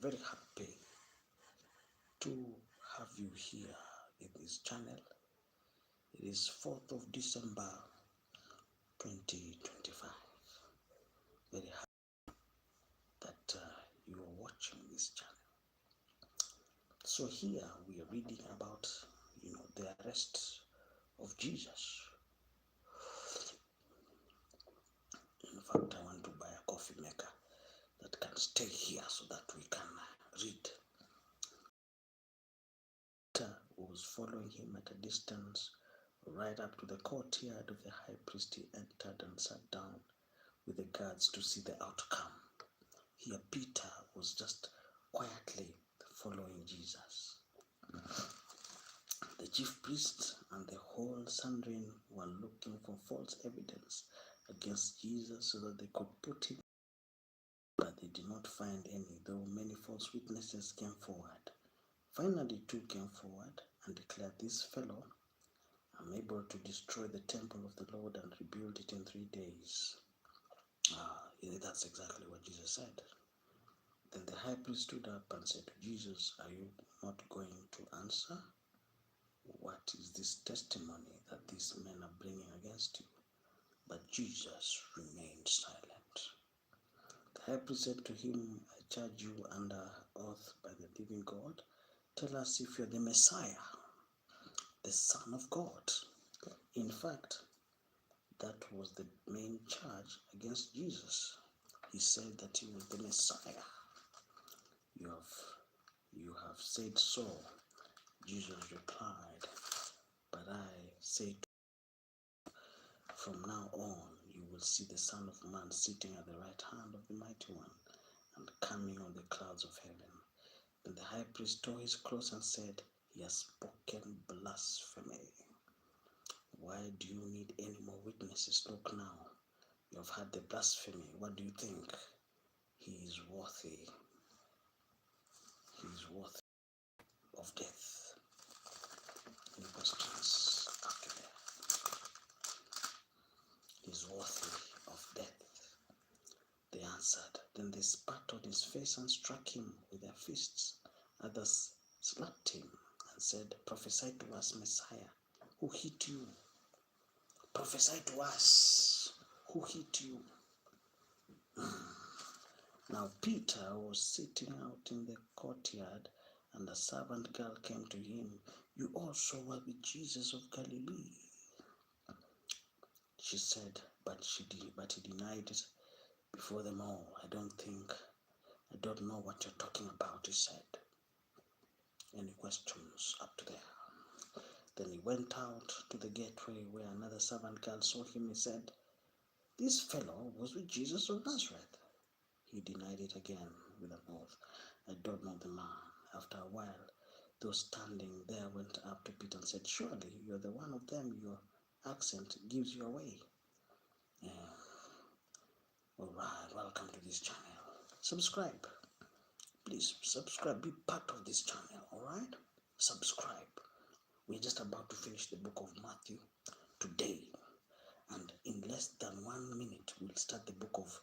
very happy to have you here in this channel. It is 4th of December 2025. Very happy that you are watching this channel. So here we are reading about, the arrest of Jesus. In fact, I want to buy a coffee maker that can stay here so that we can read. Peter was following him at a distance, right up to the courtyard of the high priest. He entered and sat down with the guards to see the outcome. Here Peter was just quietly following Jesus. The chief priests and the whole Sanhedrin were looking for false evidence against Jesus so that they could put him, but they did not find any, though many false witnesses came forward. Finally, two came forward and declared, "This fellow, I'm able to destroy the temple of the Lord and rebuild it in 3 days." That's exactly what Jesus said. Then the high priest stood up and said to Jesus, "Are you not going to answer? What is this testimony that these men are bringing against you?" But Jesus remained silent. The high priest said to him, "I charge you under oath by the living God, tell us if you're the Messiah, the Son of God." In fact, that was the main charge against Jesus. He said that he was the Messiah. You have said so. Jesus replied, "But I say to you, from now on you will see the Son of Man sitting at the right hand of the Mighty One and coming on the clouds of heaven." Then the high priest tore his clothes and said, "He has spoken blasphemy. Why do you need any more witnesses? Look now, you have heard the blasphemy. What do you think? He is worthy. He is worthy of death." Any questions after that? He is worthy of death, they answered. Then they spat on his face and struck him with their fists. Others slapped him and said, "Prophesy to us, Messiah. Who hit you? Prophesy to us. Who hit you?" Now Peter was sitting out in the courtyard, and a servant girl came to him. "You also were with Jesus of Galilee," she said, but he denied it before them all. I don't know what you're talking about," he said. Any questions up to there? Then he went out to the gateway where another servant girl saw him. He said, "This fellow was with Jesus of Nazareth." He denied it again with an oath. "I don't know the man." After a while, those standing there went up to Peter and said, "Surely you're the one of them. Your accent gives you away." Alright, welcome to this channel. Subscribe. Please subscribe. Be part of this channel, alright? Subscribe. We're just about to finish the book of Matthew today. And in less than 1 minute, we'll start the book of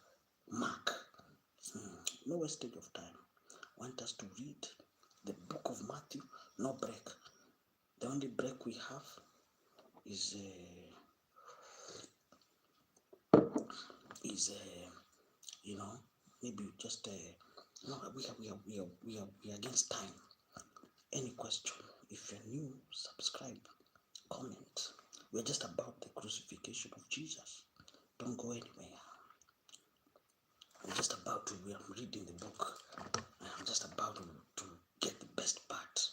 Mark. No wastage of time. I want us to read the book of Matthew, no break. The only break we have is maybe just no, we are against time. Any question? If you're new, subscribe, comment. We're just about the crucifixion of Jesus. Don't go anywhere. We are reading the book. I'm just about to get the best part.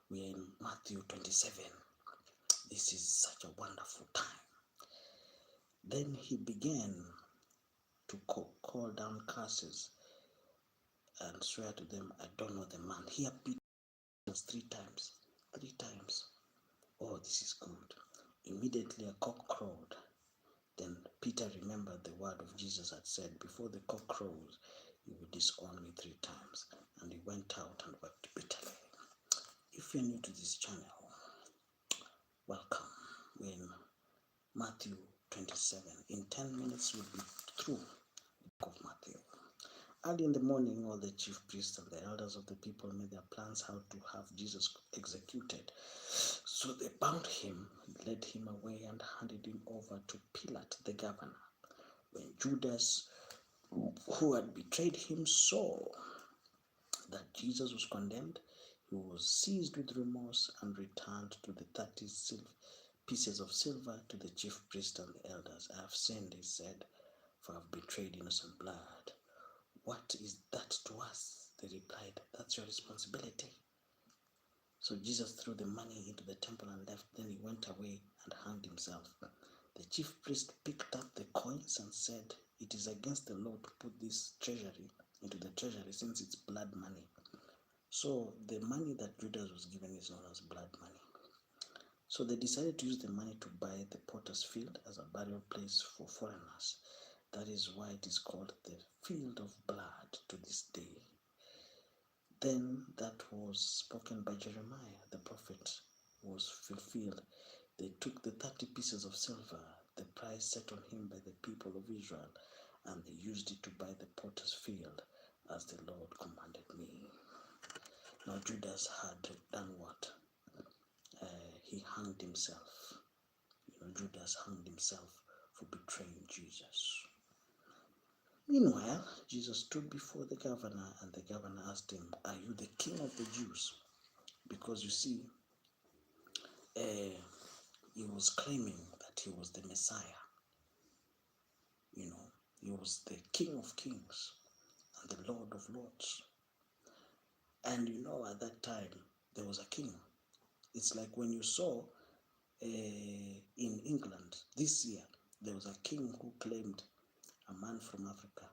We are in Matthew 27. This is such a wonderful time. Then he began to call down curses and swear to them, "I don't know the man." Here Peter was 3 times. 3 times. Oh, this is good. Immediately a cock crowed. Then Peter remembered the word of Jesus had said, "Before the cock crows, you will disown me 3 times." And he went out and wept bitterly. If you're new to this channel, welcome. We're in Matthew 27. In 10 minutes, we'll be through the book of Matthew. Early in the morning, all the chief priests and the elders of the people made their plans how to have Jesus executed. So they bound him, led him away, and handed him over to Pilate, the governor. When Judas, who had betrayed him, saw that Jesus was condemned, he was seized with remorse and returned to the 30 pieces of silver to the chief priest and the elders. I have sinned, he said, for I have betrayed innocent blood. What is that to us? They replied, that's your responsibility. So Jesus threw the money into the temple and left. Then he went away and hanged himself. The chief priest picked up the coins and said, it is against the law to put this treasury into the treasury since it's blood money. So the money that Judas was given is known as blood money. So they decided to use the money to buy the potter's field as a burial place for foreigners. That is why it is called the field of blood to this day. Then that was spoken by Jeremiah, the prophet, was fulfilled. They took the 30 pieces of silver, the price set on him by the people of Israel, and they used it to buy the potter's field as the Lord commanded me. Now Judas had done what? He hanged himself. Judas hanged himself for betraying Jesus. Meanwhile, Jesus stood before the governor, and the governor asked him, are you the king of the Jews? Because you see, he was claiming that he was the Messiah. He was the King of Kings and the Lord of Lords. And at that time, there was a king. It's like when you saw in England this year, there was a king who claimed a man from Africa,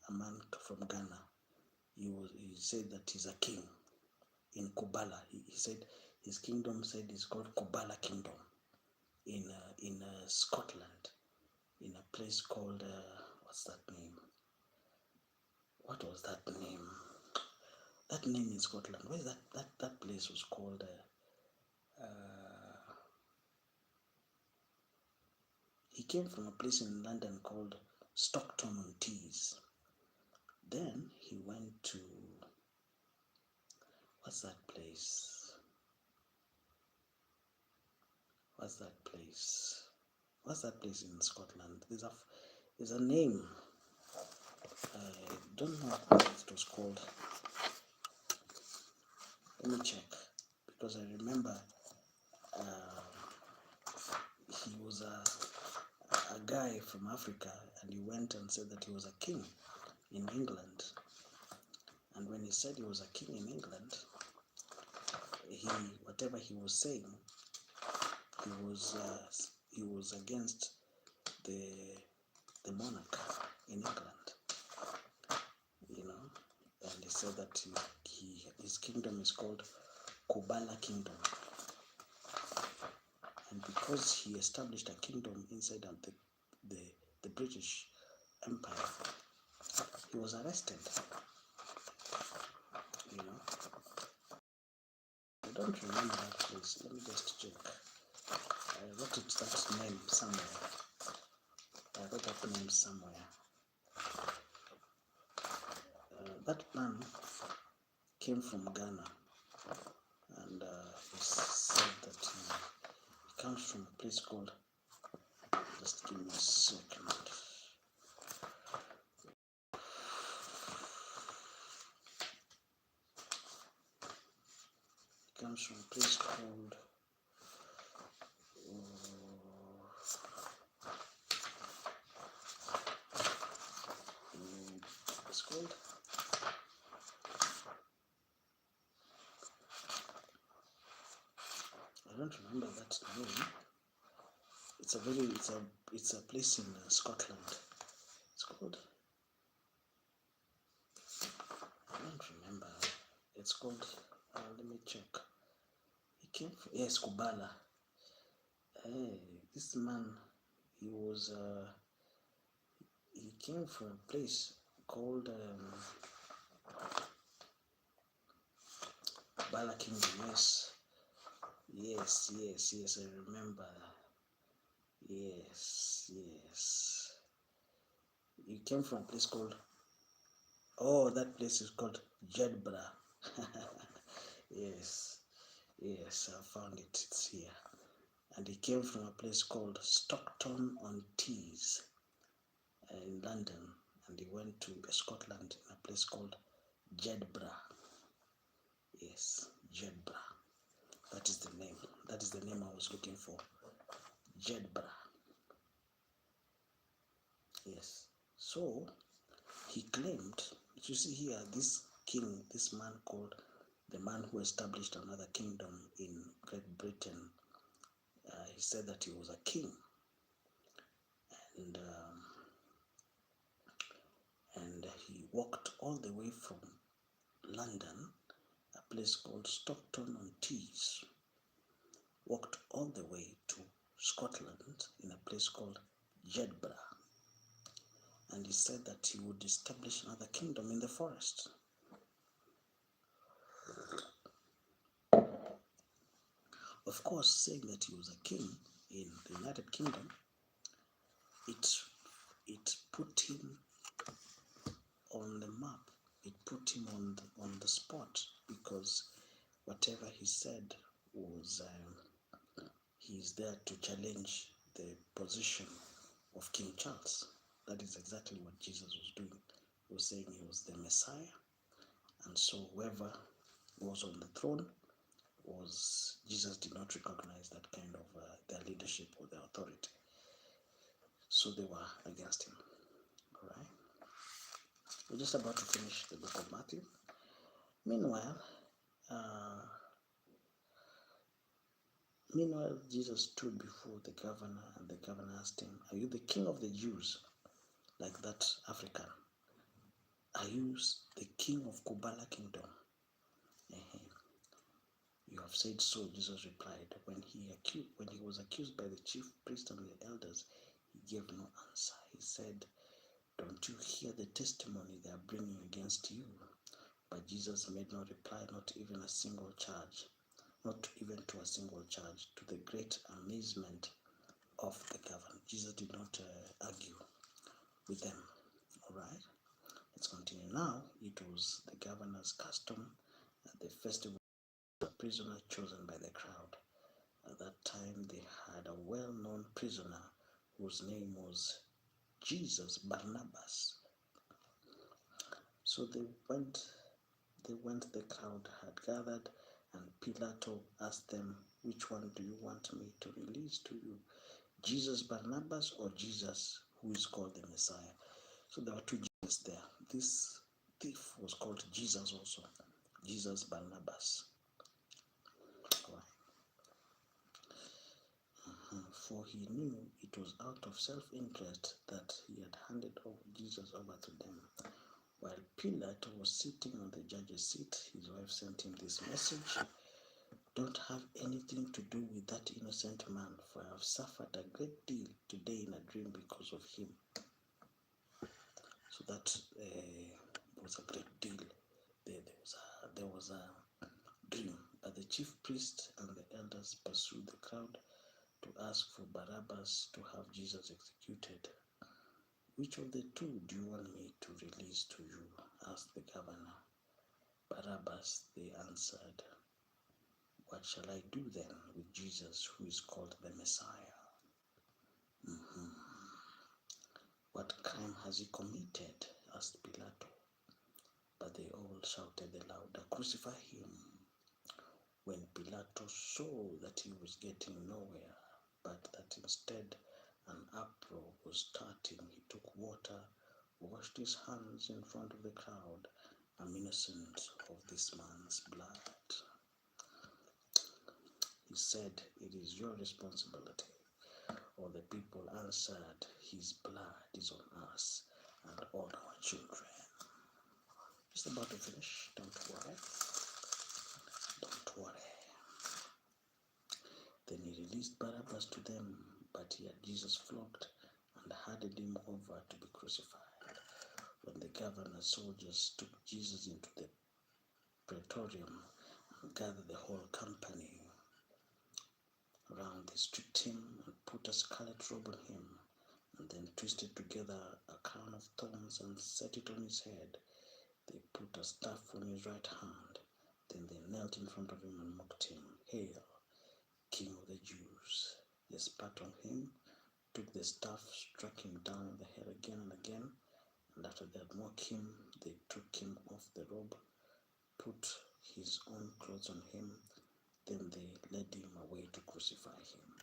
a man from Ghana. He said that he's a king in Kubala. He said his kingdom is called Kubala Kingdom in Scotland, in a place called, what's that name? What was that name? That name in Scotland. Where is that place was called? He came from a place in London called Stockton-on-Tees. Then he went to, what's that place? What's that place in Scotland? There's a name. I don't know what it was called. Let me check, because I remember he was a guy from Africa, and he went and said that he was a king in England. And when he said he was a king in England, whatever he was saying, he was against the monarch in England, and he said that his kingdom is called Kubala Kingdom, and because he established a kingdom inside of the British Empire, he was arrested. I don't remember that place. Let me just check. I wrote that name somewhere. That man came from Ghana, and he said that he comes from a place called, just give me a second. He comes from a place called, it's called, I don't remember that name. It's a place in Scotland. It's called, I don't remember. It's called, let me check. He came from, yes, Kubala. This man, he came from a place called Kubala Kingdom. Yes, I remember. Yes. He came from a place called Oh, that place is called Jedburgh. Yes, yes, I found it. It's here. And he came from a place called Stockton-on-Tees in London, and he went to Scotland in a place called Jedburgh. Yes, Jedburgh. That is the name. That is the name I was looking for. Jedburgh. Yes. So he claimed, you see here, this king, this man called the man who established another kingdom in Great Britain, he said that he was a king, and he walked all the way from London, a place called Stockton-on-Tees, walked all the way to Scotland in a place called Jedburgh, and he said that he would establish another kingdom in the forest. Of course, saying that he was a king in the United Kingdom, it put him on the map. It put him on the spot, because whatever he said was he's there to challenge the position of King Charles. That is exactly what Jesus was doing. He was saying he was the Messiah, and so whoever was on the throne was, Jesus did not recognize that kind of their leadership or their authority. So they were against him. All right. We're just about to finish the book of Matthew. Meanwhile, Jesus stood before the governor, and the governor asked him, "Are you the king of the Jews?" Like that African. "Are you the king of Kubala kingdom?" "You have said so," Jesus replied. When he was accused by the chief priests and the elders, he gave no answer. He said, "Don't you hear the testimony they are bringing against you?" But Jesus made no reply, not even to a single charge, to the great amazement of the governor. Jesus did not argue with them. All right, let's continue. Now, it was the governor's custom at the festival, a prisoner chosen by the crowd. At that time, they had a well-known prisoner whose name was Jesus Barnabas. So they went, the crowd had gathered, and Pilate asked them, "Which one do you want me to release to you, Jesus Barnabas or Jesus who is called the Messiah?" So there were two Jesus there. This thief was called Jesus also, Jesus Barnabas. For he knew it was out of self-interest that he had handed Jesus over to them. While Pilate was sitting on the judge's seat, his wife sent him this message: "Don't have anything to do with that innocent man, for I have suffered a great deal today in a dream because of him." So that was a great deal. There was a dream. But the chief priest and the elders pursued the crowd to ask for Barabbas to have Jesus executed. "Which of the two do you want me to release to you?" asked the governor. "Barabbas," they answered. "What shall I do then with Jesus who is called the Messiah?" "What crime has he committed?" asked Pilate. But they all shouted the louder, "Crucify him." When Pilate saw that he was getting nowhere, but that instead an uproar was starting, he took water, washed his hands in front of the crowd. "I'm innocent of this man's blood," he said. "It is your responsibility." All the people answered, "His blood is on us and on our children." Just about to finish. Don't worry. Don't worry. Then he released Barabbas to them, but he had Jesus flogged and handed him over to be crucified. When the governor's soldiers took Jesus into the praetorium and gathered the whole company around, they stripped him and put a scarlet robe on him, and then twisted together a crown of thorns and set it on his head. put a staff on his right hand. Then they knelt in front of him and mocked him. Hail, King of the Jews! They spat on him, took the staff, struck him down on the head again and again, and after they had mocked him, they took him off the robe, put his own clothes on him, then they led him away to crucify him.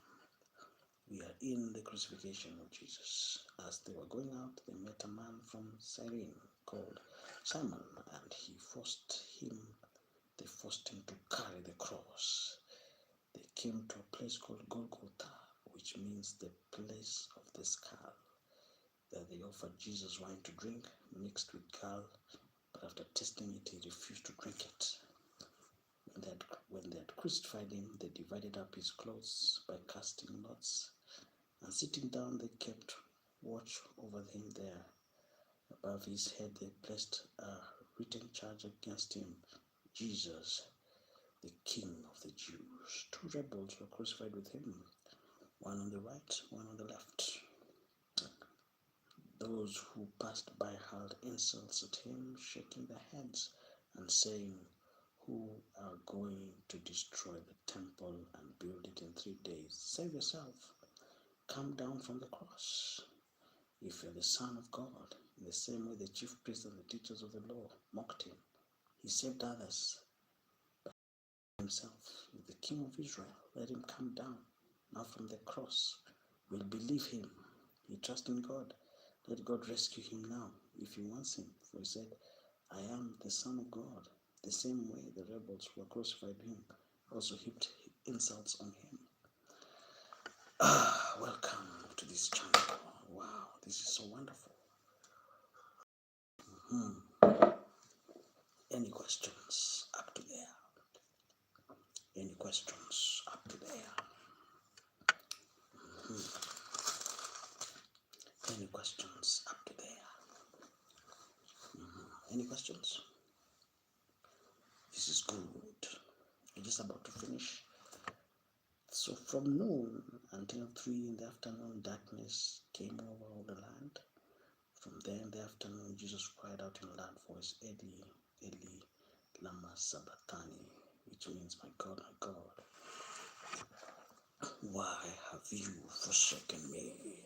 We are in the crucifixion of Jesus. As they were going out, they met a man from Cyrene called Simon, and they forced him to carry the cross. They came to a place called Golgotha, which means the place of the skull. There they offered Jesus wine to drink, mixed with gall, but after tasting it, he refused to drink it. When they had crucified him, they divided up his clothes by casting lots, and sitting down, they kept watch over him there. Above his head, they placed a written charge against him: Jesus, the King of the Jews. Two rebels were crucified with him, one on the right, one on the left. Those who passed by hurled insults at him, shaking their heads and saying, "Who are going to destroy the temple and build it in 3 days? Save yourself. Come down from the cross. If you're the Son of God." In the same way, the chief priests and the teachers of the law mocked him. He saved others, but himself is the King of Israel. Let him come down now from the cross. We'll believe him. He trusts in God. Let God rescue him now if he wants him. For he said, "I am the Son of God." The same way the rebels who were crucified him also heaped insults on him. Welcome to this channel. Wow, this is so wonderful. Any questions up to there? Any questions up to there? Any questions up to there? Any questions? This is good. We're just about to finish. So from noon until 3 in the afternoon, darkness came over all the land. From there in the afternoon, Jesus cried out in a loud voice, "Eli, Eli, lama sabachthani," which means, my God, why have you forsaken me?"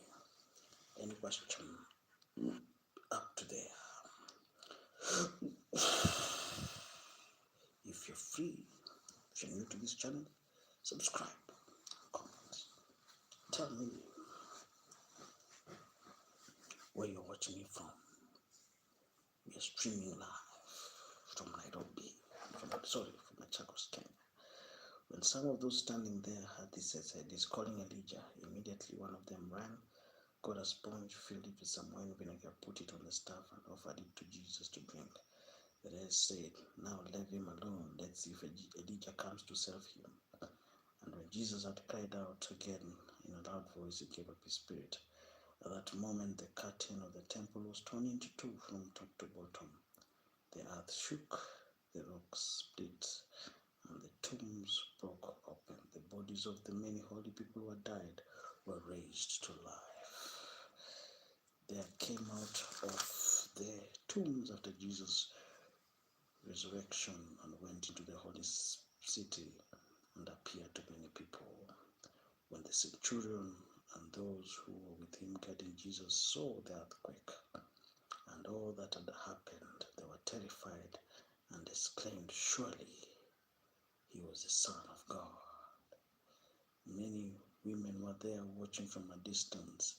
Any question up to there? If you're free, if you're new to this channel, subscribe, comment, tell me where you're watching me from. We are streaming live from Nairobi, from Machakos, Kenya. When some of those standing there heard this, they said, "He's calling Elijah." Immediately one of them ran, got a sponge, filled it with some wine vinegar, put it on the staff, and offered it to Jesus to drink. The rest said, "Now leave him alone. Let's see if Elijah comes to save him." And when Jesus had cried out again in a loud voice, he gave up his spirit. At that moment, the curtain of the temple was torn into two from top to bottom. The earth shook, the rocks split, and the tombs broke open. The bodies of the many holy people who had died were raised to life. There came out of the tombs after Jesus' resurrection and went into the holy city and appeared to many people. When the centurion and those who were with him guarding Jesus saw the earthquake and all that had happened, they were terrified and exclaimed, "Surely he was the Son of God." Many women were there watching from a distance.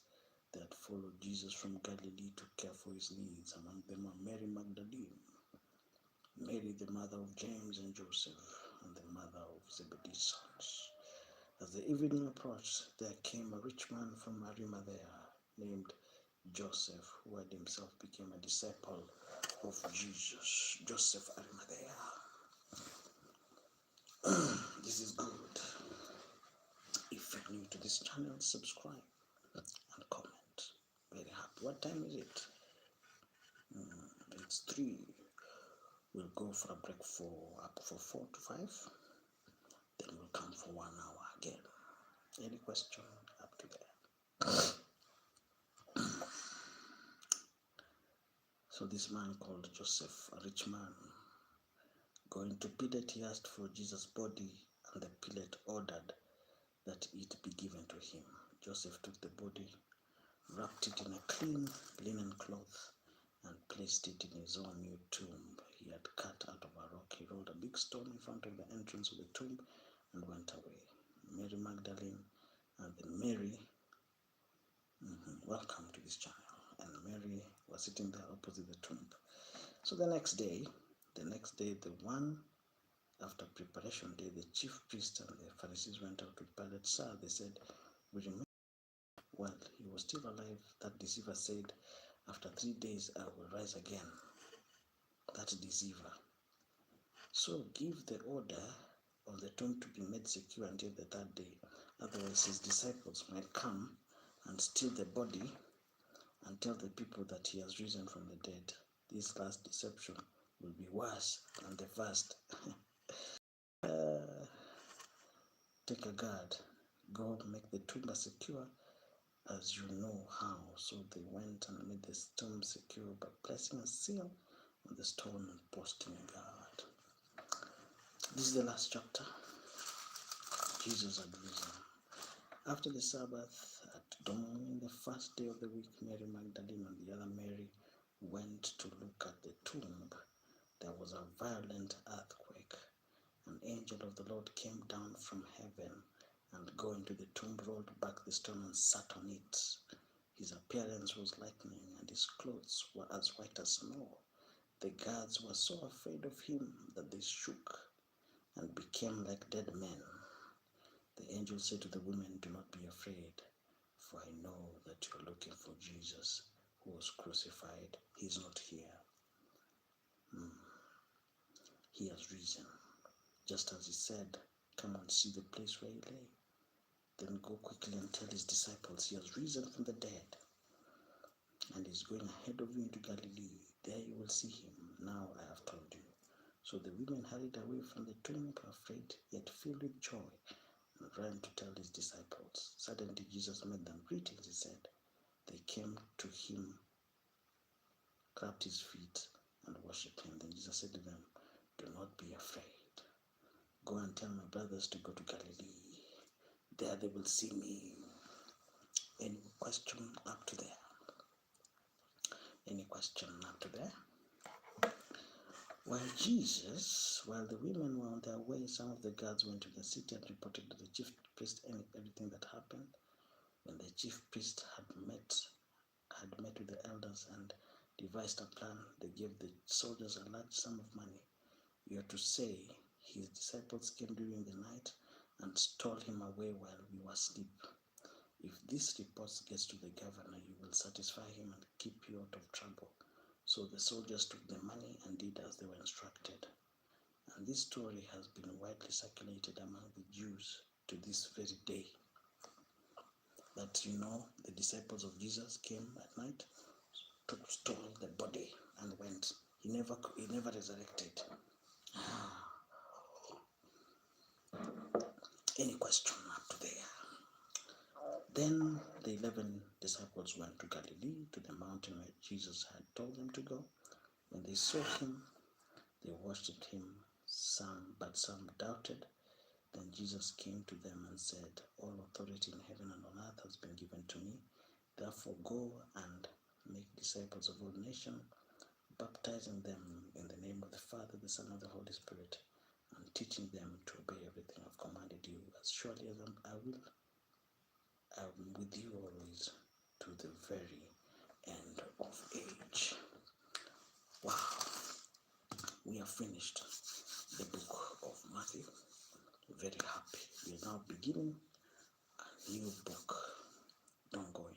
They had followed Jesus from Galilee to care for his needs. Among them were Mary Magdalene, Mary the mother of James and Joseph, and the mother of Zebedee's sons. As the evening approached, there came a rich man from Arimathea named Joseph, who had himself become a disciple of Jesus. Joseph Arimathea. This is good. If you're new to this channel, subscribe and comment. Very happy. What time is it? It's 3. We'll go for a break for 4 to 5. Then we'll come for 1 hour again. Any question up to there? So this man called Joseph, a rich man, going to Pilate, he asked for Jesus' body, and the Pilate ordered that it be given to him. Joseph took the body, wrapped it in a clean linen cloth, and placed it in his own new tomb he had cut out of a rock. He rolled a big stone in front of the entrance of the tomb and went away. Mary Magdalene and then Mary, welcome to this channel, and Mary was sitting there opposite the tomb. So the next day, the one after preparation day, the chief priest and the Pharisees went out to Pilate. Sir, they said, we remember while he was still alive, that deceiver said, after 3 days I will rise again. That deceiver. So give the order of the tomb to be made secure until the 3rd day. Otherwise his disciples might come and steal the body and tell the people that he has risen from the dead. This last deception will be worse than the first. Take a guard. Go make the tomb as secure as you know how. So they went and made the tomb secure by placing a seal on the stone and posting a guard. This is the last chapter. Jesus had risen. After the Sabbath, at dawn, the first day of the week, Mary Magdalene and the other Mary went to look at the tomb. There was a violent earthquake. An angel of the Lord came down from heaven and going to the tomb rolled back the stone and sat on it. His appearance was lightning and his clothes were as white as snow. The guards were so afraid of him that they shook and became like dead men. The angel said to the women, do not be afraid, for I know that you are looking for Jesus who was crucified. He is not here. He has risen. Just as he said, come and see the place where he lay. Then go quickly and tell his disciples he has risen from the dead and is going ahead of you into Galilee. There you will see him. Now I have told you. So the women hurried away from the tomb, afraid yet filled with joy, and ran to tell his disciples. Suddenly Jesus made them greetings, he said. They came to him, clapped his feet, and worshipped him. Then Jesus said to them, do not be afraid. Go and tell my brothers to go to Galilee. There they will see me. Any question up to there? Any question up to there? While the women were on their way, some of the guards went to the city and reported to the chief priest everything that happened. When the chief priest had met with the elders and devised a plan, they gave the soldiers a large sum of money. You are to say, his disciples came during the night and stole him away while we were asleep. If this report gets to the governor, you will satisfy him and keep you out of trouble. So the soldiers took the money and did as they were instructed. And this story has been widely circulated among the Jews to this very day. That the disciples of Jesus came at night, stole the body and went. He never resurrected. Any question up to there? Then the 11 disciples went to Galilee, to the mountain where Jesus had told them to go. When they saw him, they worshipped him, but some doubted. Then Jesus came to them and said, all authority in heaven and on earth has been given to me. Therefore go and make disciples of all nations, baptizing them in the name of the Father, the Son, and the Holy Spirit, and teaching them to obey everything I've commanded you. As surely as I'm with you always to the very end of age. Wow. We have finished the book of Matthew. Very happy. We are now beginning a new book. Don't go